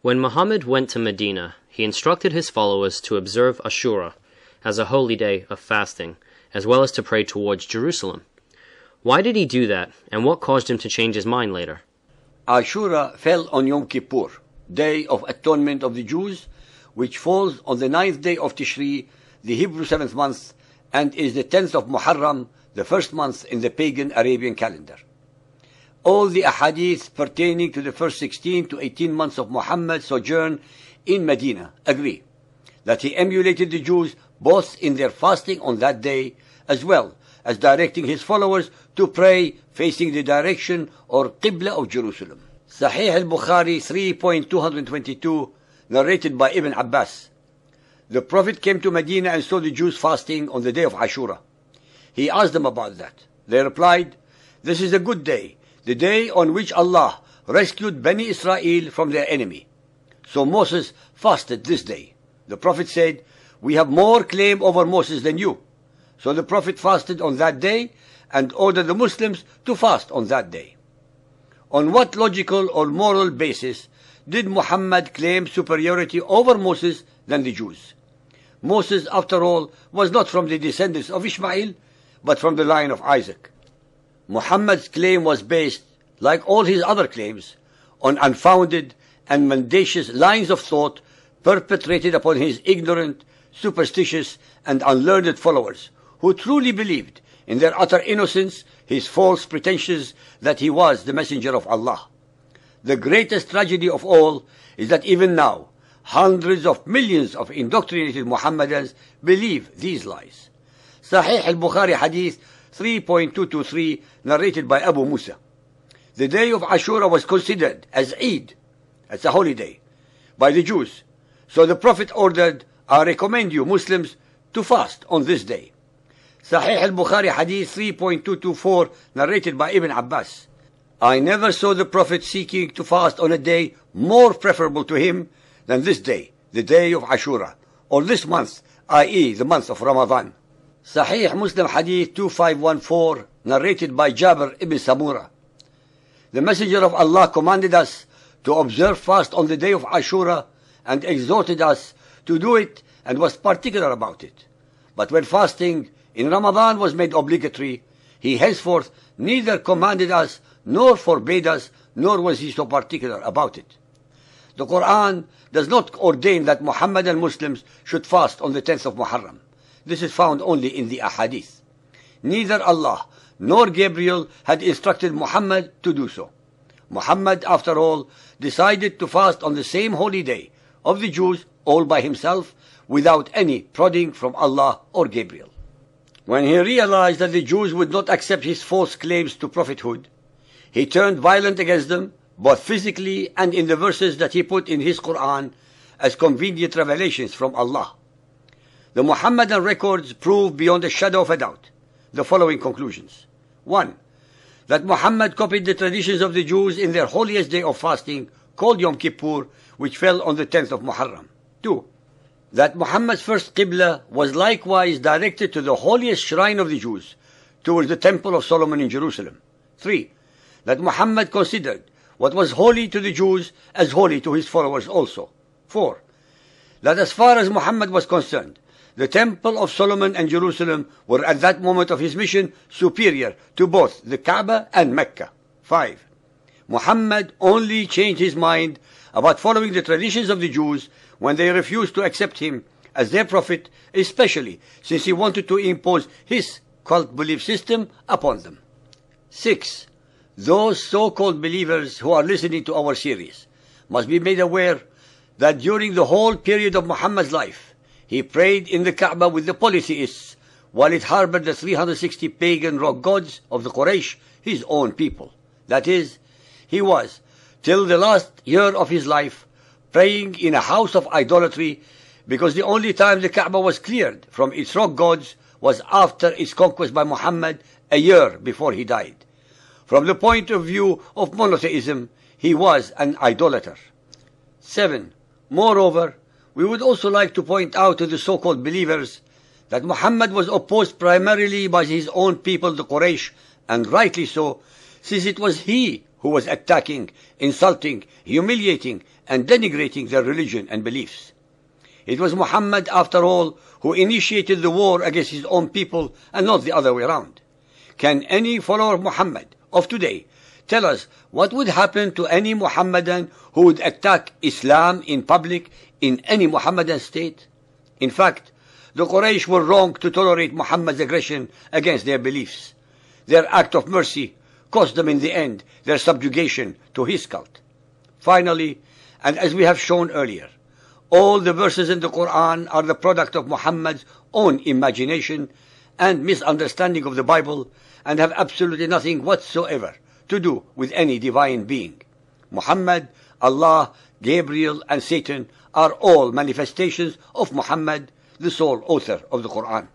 When Muhammad went to Medina, he instructed his followers to observe Ashura as a holy day of fasting, as well as to pray towards Jerusalem. Why did he do that, and what caused him to change his mind later? Ashura fell on Yom Kippur, Day of Atonement of the Jews, which falls on the 9th day of Tishri, the Hebrew 7th month, and is the 10th of Muharram, the first month in the pagan Arabian calendar. All the ahadith pertaining to the first 16 to 18 months of Muhammad's sojourn in Medina agree that he emulated the Jews both in their fasting on that day, as well as directing his followers to pray facing the direction or Qibla of Jerusalem. Sahih al-Bukhari 3.222, narrated by Ibn Abbas. The Prophet came to Medina and saw the Jews fasting on the day of Ashura. He asked them about that. They replied, "This is a good day, the day on which Allah rescued Bani Israel from their enemy. So Moses fasted this day." The Prophet said, "We have more claim over Moses than you." So the Prophet fasted on that day and ordered the Muslims to fast on that day. On what logical or moral basis did Muhammad claim superiority over Moses than the Jews? Moses, after all, was not from the descendants of Ishmael, but from the line of Isaac. Muhammad's claim was based, like all his other claims, on unfounded and mendacious lines of thought perpetrated upon his ignorant, superstitious, and unlearned followers, who truly believed in their utter innocence his false pretensions that he was the messenger of Allah. The greatest tragedy of all is that even now, hundreds of millions of indoctrinated Muhammadans believe these lies. Sahih al-Bukhari Hadith 3.223, narrated by Abu Musa. The day of Ashura was considered as Eid, as a holiday, by the Jews. So the Prophet ordered, "I recommend you Muslims to fast on this day." Sahih al-Bukhari Hadith 3.224, narrated by Ibn Abbas. I never saw the Prophet seeking to fast on a day more preferable to him than this day, the day of Ashura, or this month, i.e. the month of Ramadan. Sahih Muslim Hadith 2514, narrated by Jabir ibn Samura. The Messenger of Allah commanded us to observe fast on the day of Ashura and exhorted us to do it and was particular about it. But when fasting in Ramadan was made obligatory, he henceforth neither commanded us nor forbade us, nor was he so particular about it. The Quran does not ordain that Muhammadan Muslims should fast on the 10th of Muharram. This is found only in the ahadith. Neither Allah nor Gabriel had instructed Muhammad to do so. Muhammad, after all, decided to fast on the same holy day of the Jews all by himself, without any prodding from Allah or Gabriel. When he realized that the Jews would not accept his false claims to prophethood, he turned violent against them, both physically and in the verses that he put in his Quran as convenient revelations from Allah. The Muhammadan records prove beyond a shadow of a doubt the following conclusions. 1. That Muhammad copied the traditions of the Jews in their holiest day of fasting, called Yom Kippur, which fell on the 10th of Muharram. 2. That Muhammad's first Qibla was likewise directed to the holiest shrine of the Jews, towards the Temple of Solomon in Jerusalem. 3. That Muhammad considered what was holy to the Jews as holy to his followers also. 4. That as far as Muhammad was concerned, the Temple of Solomon and Jerusalem were at that moment of his mission superior to both the Kaaba and Mecca. 5. Muhammad only changed his mind about following the traditions of the Jews when they refused to accept him as their prophet, especially since he wanted to impose his cult belief system upon them. 6. Those so-called believers who are listening to our series must be made aware that during the whole period of Muhammad's life, he prayed in the Kaaba with the polytheists, while it harbored the 360 pagan rock gods of the Quraysh, his own people. That is, he was, till the last year of his life, praying in a house of idolatry, because the only time the Kaaba was cleared from its rock gods was after its conquest by Muhammad a year before he died. From the point of view of monotheism, he was an idolater. 7. Moreover, we would also like to point out to the so-called believers that Muhammad was opposed primarily by his own people, the Quraysh, and rightly so, since it was he who was attacking, insulting, humiliating, and denigrating their religion and beliefs. It was Muhammad, after all, who initiated the war against his own people and not the other way around. Can any follower of Muhammad of today tell us what would happen to any Muhammadan who would attack Islam in public in any Muhammadan state? In fact, the Quraysh were wrong to tolerate Muhammad's aggression against their beliefs. Their act of mercy cost them in the end their subjugation to his cult. Finally, and as we have shown earlier, all the verses in the Quran are the product of Muhammad's own imagination and misunderstanding of the Bible and have absolutely nothing whatsoever to do with any divine being. Muhammad, Allah, Gabriel, and Satan are all manifestations of Muhammad, the sole author of the Quran.